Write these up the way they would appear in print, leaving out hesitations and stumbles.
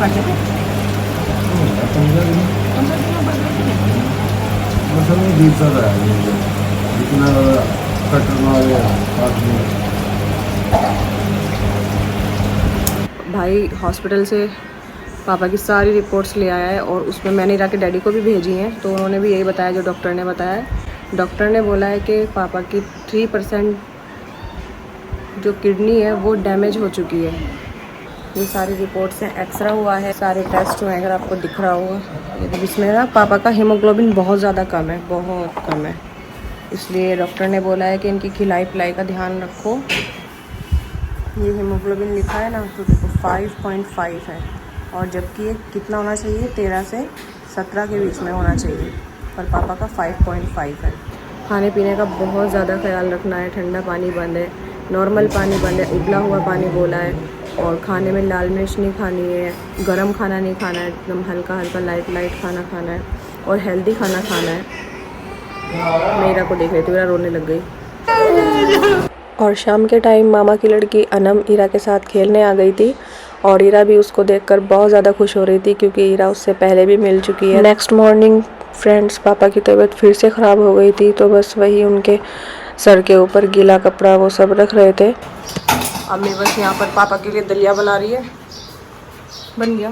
बढ़ गया 15 दिन 15 दिन में बढ़ गया। मतलब नहीं दिखता था जितना कटर मारे हाथ में। भाई हॉस्पिटल से पापा की सारी रिपोर्ट्स ले आया है और उसमें मैंने इरा के डैडी को भी भेजी हैं, तो उन्होंने भी यही बताया जो डॉक्टर ने बताया है। डॉक्टर ने बोला है कि पापा की 3% जो किडनी है वो डैमेज हो चुकी है। ये सारी रिपोर्ट्स हैं, एक्सरा हुआ है, सारे टेस्ट हुए हैं, अगर आपको दिख रहा होगा। ये तो इसमें ना पापा का हीमोग्लोबिन बहुत ज़्यादा कम है, बहुत कम है, इसलिए डॉक्टर ने बोला है कि इनकी खिलाई पिलाई का ध्यान रखो। ये हीमोग्लोबिन लिखा है ना, तो देखो 5.5 है, और जबकि ये कितना होना चाहिए, 13 से 17 के बीच में होना चाहिए, पर पापा का 5.5 है। खाने पीने का बहुत ज़्यादा ख्याल रखना है, ठंडा पानी बंद है, नॉर्मल पानी बंद है, उबला हुआ पानी बोला है, और खाने में लाल मिर्च नहीं खानी है, गरम खाना नहीं खाना है, एकदम हल्का हल्का लाइट लाइट खाना खाना है, और हेल्दी खाना खाना है। मेरा को देख रही थी, मेरा रोने लग गई। और शाम के टाइम मामा की लड़की अनम ईरा के साथ खेलने आ गई थी, और ईरा भी उसको देखकर बहुत ज़्यादा खुश हो रही थी क्योंकि ईरा उससे पहले भी मिल चुकी है। नेक्स्ट मॉर्निंग फ्रेंड्स पापा की तबीयत फिर से ख़राब हो गई थी, तो बस वही उनके सर के ऊपर गीला कपड़ा वो सब रख रहे थे। अम्मी बस यहाँ पर पापा के लिए दलिया बना रही है। बन गया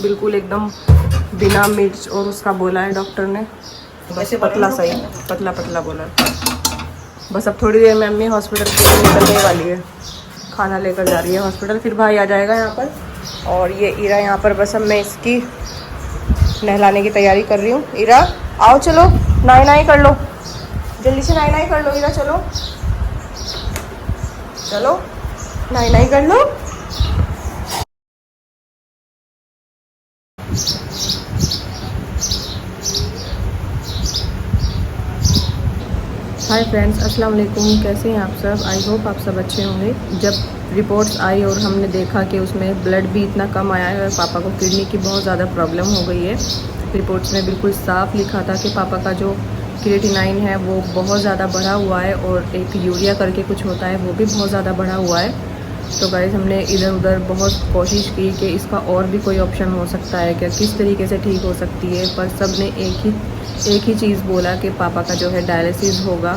बिल्कुल एकदम बिना मिर्च और उसका बोला है डॉक्टर ने, वैसे पतला सही, पतला पतला बोला है। बस अब थोड़ी देर में अम्मी हॉस्पिटल के लिए निकलने वाली है, खाना लेकर जा रही है हॉस्पिटल, फिर भाई आ जाएगा यहाँ पर। और ये ईरा यहाँ पर, बस अब मैं इसकी नहलाने की तैयारी कर रही हूँ। ईरा आओ, चलो नहाई नहाई कर लो, जल्दी से नहाई नहाई कर लो ईरा, चलो चलो नहाई नहाई कर लो। हाय फ्रेंड्स, अस्सलाम वालेकुम, कैसे हैं आप सब? आई होप आप सब अच्छे होंगे। जब रिपोर्ट्स आई और हमने देखा कि उसमें ब्लड भी इतना कम आया है और पापा को किडनी की बहुत ज़्यादा प्रॉब्लम हो गई है, रिपोर्ट्स में बिल्कुल साफ लिखा था कि पापा का जो क्रिएटिनाइन है वो बहुत ज़्यादा बढ़ा हुआ है, और एक यूरिया करके कुछ होता है वो भी बहुत ज़्यादा बढ़ा हुआ है। तो गाइस हमने इधर उधर बहुत कोशिश की कि इसका और भी कोई ऑप्शन हो सकता है क्या, किस तरीके से ठीक हो सकती है, पर सब ने एक ही चीज़ बोला कि पापा का जो है डायलिसिस होगा।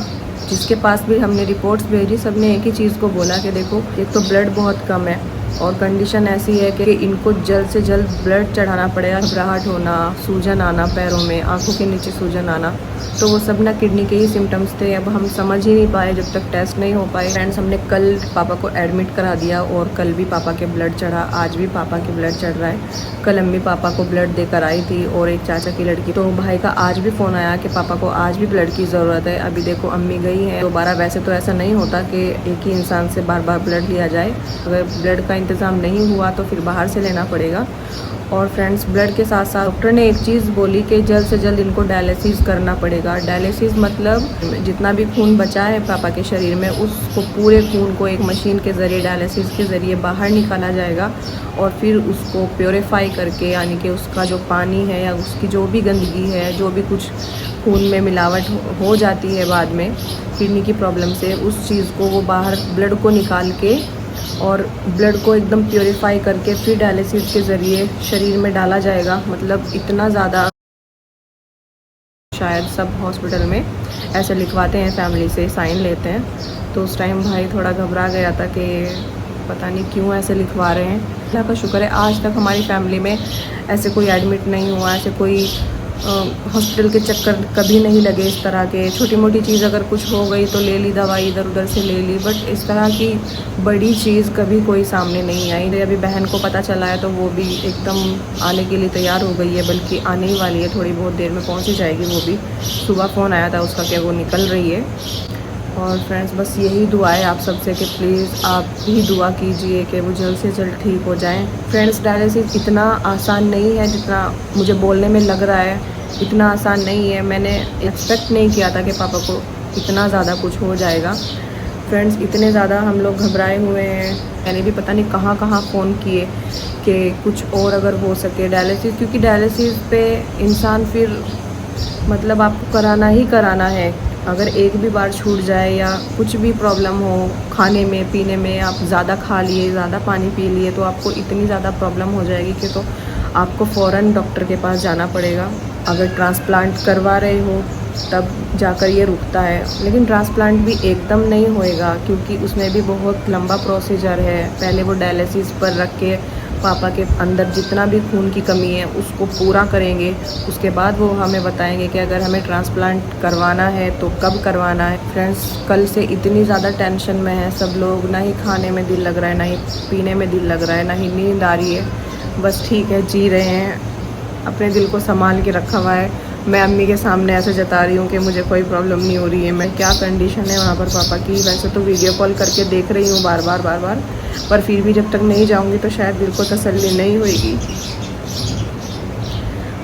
जिसके पास भी हमने रिपोर्ट्स भेजी, सब ने एक ही चीज़ को बोला कि देखो, एक तो ब्लड बहुत कम है और कंडीशन ऐसी है कि इनको जल्द से जल्द ब्लड चढ़ाना पड़ेगा। घबराहट होना, सूजन आना पैरों में, आंखों के नीचे सूजन आना, तो वो सब ना किडनी के ही सिम्टम्स थे। अब हम समझ ही नहीं पाए जब तक टेस्ट नहीं हो पाए। फ्रेंड्स, हमने कल पापा को एडमिट करा दिया और कल भी पापा के ब्लड चढ़ा, आज भी पापा के ब्लड चढ़ रहा है। कल अम्मी पापा को ब्लड देकर आई थी और एक चाचा की लड़की, तो भाई का आज भी फ़ोन आया कि पापा को आज भी ब्लड की ज़रूरत है। अभी देखो अम्मी गई है दोबारा। वैसे तो ऐसा नहीं होता कि एक ही इंसान से बार बार ब्लड लिया जाए, अगर ब्लड का इंतज़ाम नहीं हुआ तो फिर बाहर से लेना पड़ेगा। और फ्रेंड्स, ब्लड के साथ साथ डॉक्टर ने एक चीज़ बोली कि जल्द से जल्द इनको डायलिसिस करना पड़ेगा। डायलिसिस मतलब जितना भी खून बचा है पापा के शरीर में, उसको पूरे खून को एक मशीन के ज़रिए, डायलिसिस के ज़रिए बाहर निकाला जाएगा, और फिर उसको प्योरीफाई करके, यानी कि उसका जो पानी है या उसकी जो भी गंदगी है, जो भी कुछ खून में मिलावट हो जाती है बाद में किडनी की प्रॉब्लम से, उस चीज़ को वो बाहर ब्लड को निकाल के और ब्लड को एकदम प्योरीफाई करके फिर डायलिसिस के ज़रिए शरीर में डाला जाएगा। मतलब इतना ज़्यादा, शायद सब हॉस्पिटल में ऐसे लिखवाते हैं, फैमिली से साइन लेते हैं। तो उस टाइम भाई थोड़ा घबरा गया था कि पता नहीं क्यों ऐसे लिखवा रहे हैं। अल्लाह का शुक्र है आज तक हमारी फैमिली में ऐसे कोई एडमिट नहीं हुआ, ऐसे कोई हॉस्पिटल के चक्कर कभी नहीं लगे इस तरह के। छोटी मोटी चीज़ अगर कुछ हो गई तो ले ली दवाई, इधर उधर से ले ली, बट इस तरह की बड़ी चीज़ कभी कोई सामने नहीं आई। अभी बहन को पता चला है तो वो भी एकदम आने के लिए तैयार हो गई है, बल्कि आने ही वाली है, थोड़ी बहुत देर में पहुँच ही जाएगी। वो भी सुबह फ़ोन आया था उसका कि वो निकल रही है। और फ्रेंड्स, बस यही दुआ है आप सबसे कि प्लीज़ आप भी दुआ कीजिए कि वो जल्द से जल्द ठीक हो जाएं। फ्रेंड्स, डायलिसिस इतना आसान नहीं है जितना मुझे बोलने में लग रहा है, इतना आसान नहीं है। मैंने एक्सपेक्ट नहीं किया था कि पापा को इतना ज़्यादा कुछ हो जाएगा। फ्रेंड्स, इतने ज़्यादा हम लोग घबराए हुए हैं। मैंने भी पता नहीं कहाँ कहाँ फ़ोन किए कि कुछ और अगर हो सके डायलिसिस, क्योंकि डायलिसिस पे इंसान फिर मतलब आपको कराना ही कराना है। अगर एक भी बार छूट जाए या कुछ भी प्रॉब्लम हो खाने में पीने में, आप ज़्यादा खा लिए, ज़्यादा पानी पी लिए, तो आपको इतनी ज़्यादा प्रॉब्लम हो जाएगी कि तो आपको फ़ौरन डॉक्टर के पास जाना पड़ेगा। अगर ट्रांसप्लांट करवा रहे हो तब जाकर ये रुकता है, लेकिन ट्रांसप्लांट भी एकदम नहीं होएगा क्योंकि उसमें भी बहुत लंबा प्रोसीजर है। पहले वो डायलिसिस पर रख के पापा के अंदर जितना भी खून की कमी है उसको पूरा करेंगे, उसके बाद वो हमें बताएंगे कि अगर हमें ट्रांसप्लांट करवाना है तो कब करवाना है। फ्रेंड्स, कल से इतनी ज़्यादा टेंशन में है सब लोग, ना ही खाने में दिल लग रहा है, ना ही पीने में दिल लग रहा है, ना ही नींद आ रही है। बस ठीक है, जी रहे हैं, अपने दिल को संभाल के रखा हुआ है। मैं अम्मी के सामने ऐसे जता रही हूँ कि मुझे कोई प्रॉब्लम नहीं हो रही है। मैं क्या कंडीशन है वहाँ पर पापा की, वैसे तो वीडियो कॉल करके देख रही हूँ बार बार, पर फिर भी जब तक नहीं जाऊँगी तो शायद दिल को तसल्ली नहीं होएगी।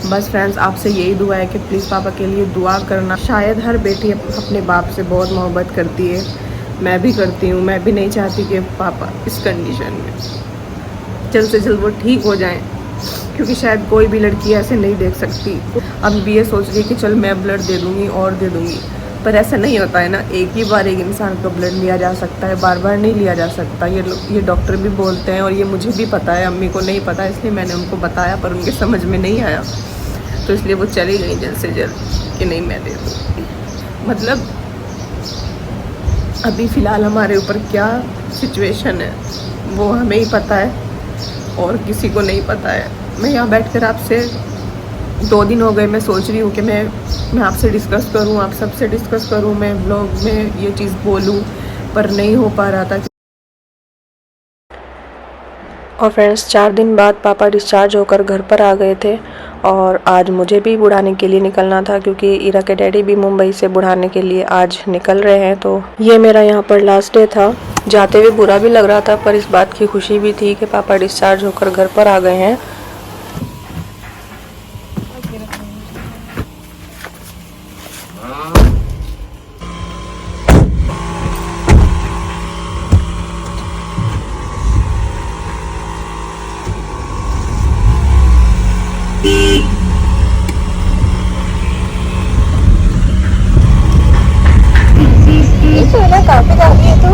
बस फ्रेंड्स, आपसे यही दुआ है कि प्लीज़ पापा के लिए दुआ करना। शायद हर बेटी अपने बाप से बहुत मोहब्बत करती है, मैं भी करती हूँ। मैं भी नहीं चाहती कि पापा इस कंडीशन में जल्द से जल्द वो ठीक हो जाएं, क्योंकि शायद कोई भी लड़की ऐसे नहीं देख सकती। अब भी ये सोच रही है कि चल मैं ब्लड दे दूँगी और दे दूँगी, पर ऐसा नहीं होता है ना। एक ही बार एक इंसान का ब्लड लिया जा सकता है, बार बार नहीं लिया जा सकता। ये डॉक्टर भी बोलते हैं और ये मुझे भी पता है, अम्मी को नहीं पता, इसलिए मैंने उनको बताया पर उनके समझ में नहीं आया, तो इसलिए वो चली गई जल्द से जल्द कि नहीं मैं दे दूँ। मतलब अभी फ़िलहाल हमारे ऊपर क्या सिचुएशन है वो हमें ही पता है और किसी को नहीं पता है। मैं यहाँ बैठकर आपसे 2 दिन हो गए, मैं सोच रही हूँ कि मैं आपसे डिस्कस करूँ, आप सबसे डिस्कस करूँ, मैं ब्लॉग में ये चीज़ बोलूँ, पर नहीं हो पा रहा था। और फ्रेंड्स, 4 दिन बाद पापा डिस्चार्ज होकर घर पर आ गए थे और आज मुझे भी बुढ़ाने के लिए निकलना था, क्योंकि इरा के डैडी भी मुंबई से बुढ़ाने के लिए आज निकल रहे हैं। तो ये मेरा यहाँ पर लास्ट डे था। जाते हुए बुरा भी लग रहा था, पर इस बात की खुशी भी थी कि पापा डिस्चार्ज होकर घर पर आ गए हैं। काफी काफी है तू।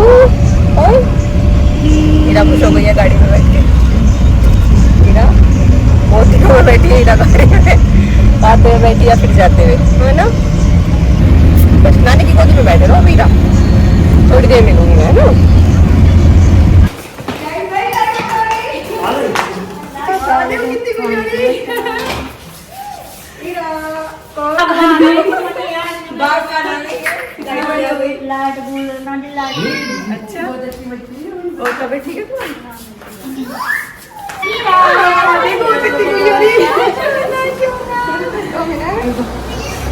इरा खुश हो गई है गाड़ी में बैठ के। इरा बहुत दिनों में बैठी है, इरा गाड़ी में आते हुए बैठी या फिर जाते हुए, है ना। बस नानी की गोदी में बैठे रहो इरा, थोड़ी देर मिलूंगी मैं, है ना। अच्छा, और तबीयत ठीक है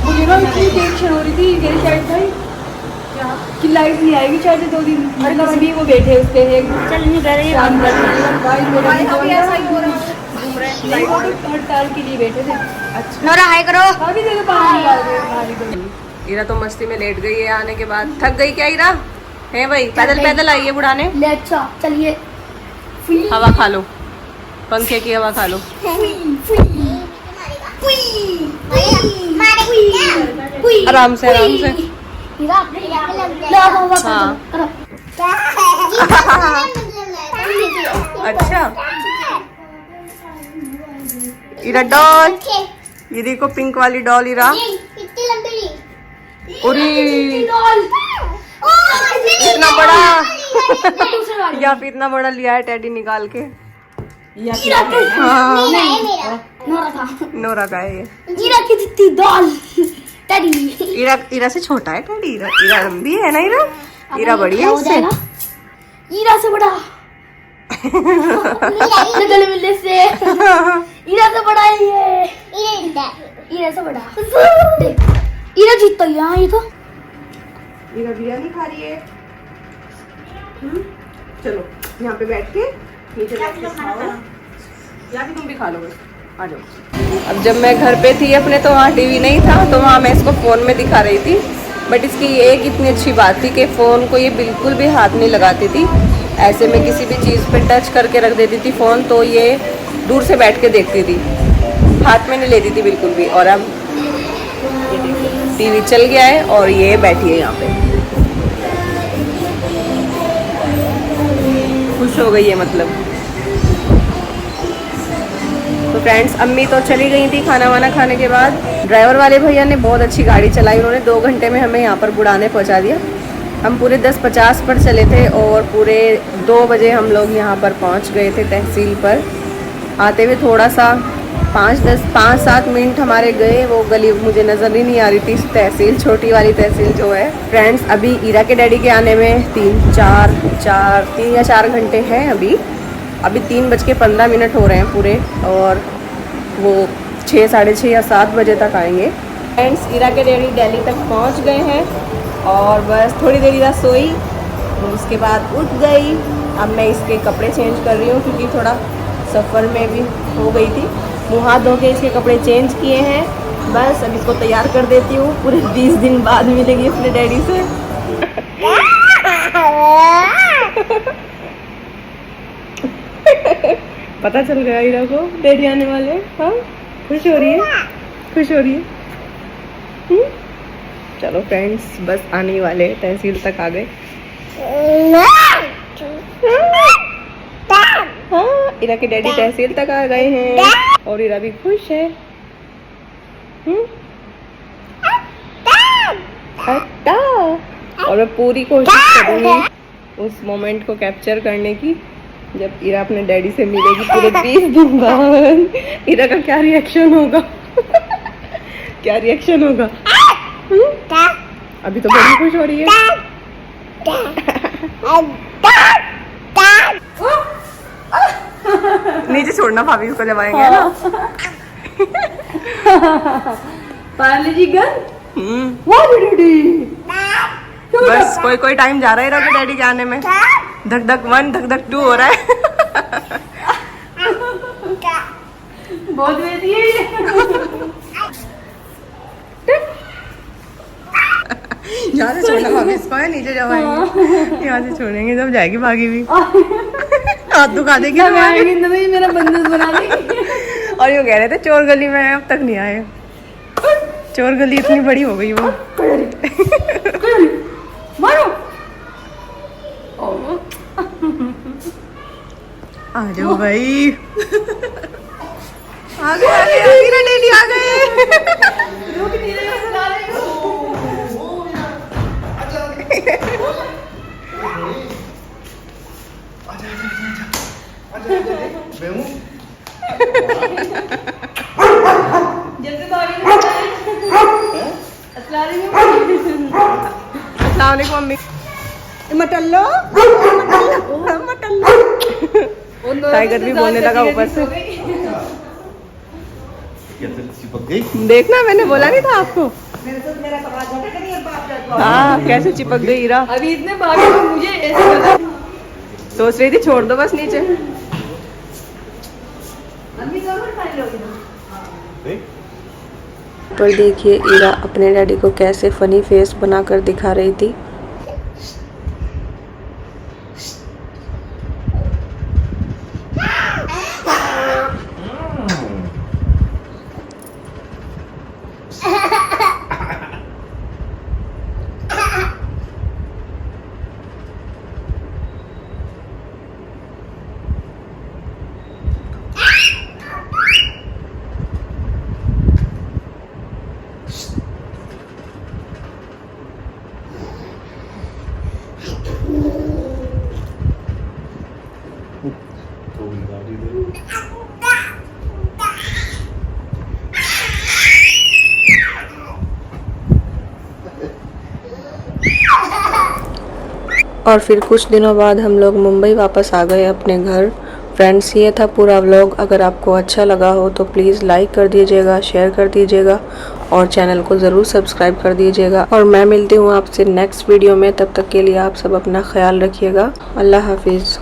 मुझे ना इतनी टेंशन हो रही थी मेरी शायद भाई कि लाइट नहीं आएगी शायद 2 दिन, मतलब अभी वो बैठे उस पे चल नहीं कर रहे हड़ताल के लिए बैठे थे। अच्छा, नोरा हाय करो, अभी देखो पानी निकाल रहे। इरा तो मस्ती में लेट गई है, आने के बाद थक गई क्या इरा? है भाई, पैदल पैदल आई है बुढ़ाने। ले अच्छा चलिए, हवा खा लो, पंखे की हवा खा लो। आराम से आराम से। हाँ। अच्छा, इरा डॉल, ये देखो पिंक वाली डॉल इरा। इतना बड़ा या फिर इतना बड़ा लिया है टेडी निकाल के। हाँ, नोरा का है ये। इरा की जितनी डॉल टेडी। इरा से छोटा है टेडी। इरा लंबी है ना, इरा बड़ी है उससे। इरा से बड़ा गले मिलने से इरा से बड़ा है ये। इरा से बड़ा इरा जीतता है यहाँ। ये तो इरा बिरयानी खा रही है। चलो यहाँ पे बैठ के नीचे बैठ के खाओ, या फिर तुम भी खा लो, बस आ जाओ। अब जब मैं घर पे थी अपने तो वहाँ टीवी नहीं था, तो वहाँ मैं इसको फ़ोन में दिखा रही थी। बट इसकी एक इतनी अच्छी बात थी कि फ़ोन को ये बिल्कुल भी हाथ नहीं लगाती थी। ऐसे में किसी भी चीज़ पे टच करके रख देती थी फ़ोन, तो ये दूर से बैठ के देखती थी, हाथ में नहीं लेती थी बिल्कुल भी। और अब ये देखिए टीवी चल गया है और ये बैठी है यहाँ पे, खुश हो गई है मतलब। तो फ्रेंड्स, अम्मी तो चली गई थी खाना वाना खाने के बाद। ड्राइवर वाले भैया ने बहुत अच्छी गाड़ी चलाई, उन्होंने 2 घंटे में हमें यहाँ पर बुढ़ाने पहुँचा दिया। हम पूरे 10:50 पर चले थे और पूरे 2 बजे हम लोग यहाँ पर पहुँच गए थे तहसील पर। आते हुए थोड़ा सा 5-7 मिनट हमारे गए, वो गली मुझे नज़र ही नहीं आ रही थी, तहसील, छोटी वाली तहसील जो है। फ्रेंड्स, अभी ईरा के डैडी के आने में 3 या 4 घंटे हैं। अभी 3:15 हो रहे हैं पूरे, और वो 6, साढ़े 6 या 7 बजे तक आएंगे। फ्रेंड्स, ईरा के डैडी दिल्ली तक पहुंच गए हैं और बस थोड़ी देर ईरा सोई, उसके बाद उठ गई। अब मैं इसके कपड़े चेंज कर रही हूँ क्योंकि थोड़ा सफ़र में भी हो गई थी। मुँह हाथ धो के इसके कपड़े चेंज किए हैं, बस अब इसको तैयार कर देती हूँ। पूरे 20 दिन बाद मिलेगी अपने डैडी से। पता चल गया ईरा को डैडी आने वाले। हाँ, खुश हो रही है, खुश हो रही है। चलो फ्रेंड्स, बस आने ही वाले, तहसील तक आ गए। हाँ, ईरा के डैडी तहसील तक आ गए हैं और ईरा भी खुश है। और मैं पूरी कोशिश करूँगी उस मोमेंट को कैप्चर करने की जब ईरा अपने डैडी से मिलेगी पूरे 20 दिन बाद। ईरा का क्या रिएक्शन होगा? क्या रिएक्शन होगा? अभी तो बड़ी खुश हो रही है। नीचे छोड़ना, भाभी उसको जमाएंगे ना। पार्ले जी गन। बस कोई टाइम जा रहा है ईरा के डैडी के आने में। धक धक 1, धक धक 2 हो रहा है। बहुत बेटी है ये। यहाँ से छोड़ना भाभी इसको, है नीचे जमाएंगे। यहाँ से छोड़ेंगे जब जाएगी भागी भी। हाथ दुखा देगी नहीं, मेरा बंदूक बना देगी। और ये कह रहे थे चोर गली में अब तक नहीं आए। चोर गली इतनी बड़ी हो गई वो। मारो। आ जाओ भाई। आ गए ईरा डैडी आ गए। अस्सलामुअलैकुम मम्मी। मटल्लो टाइगर भी बोलने लगा ऊपर से। चिपक गई। देखना, मैंने बोला नहीं था आपको। हाँ, कैसे चिपक गई ईरा। अभी इतने भागे तो मुझे ऐसे लगा। सोच रही थी छोड़ दो बस नीचे। पर देखिए ईरा अपने डैडी को कैसे फनी फेस बनाकर दिखा रही थी। और फिर कुछ दिनों बाद हम लोग मुंबई वापस आ गए अपने घर। फ्रेंड्स, ये था पूरा व्लॉग। अगर आपको अच्छा लगा हो तो प्लीज़ लाइक कर दीजिएगा, शेयर कर दीजिएगा और चैनल को ज़रूर सब्सक्राइब कर दीजिएगा। और मैं मिलती हूँ आपसे नेक्स्ट वीडियो में। तब तक के लिए आप सब अपना ख्याल रखिएगा। अल्लाह हाफिज़।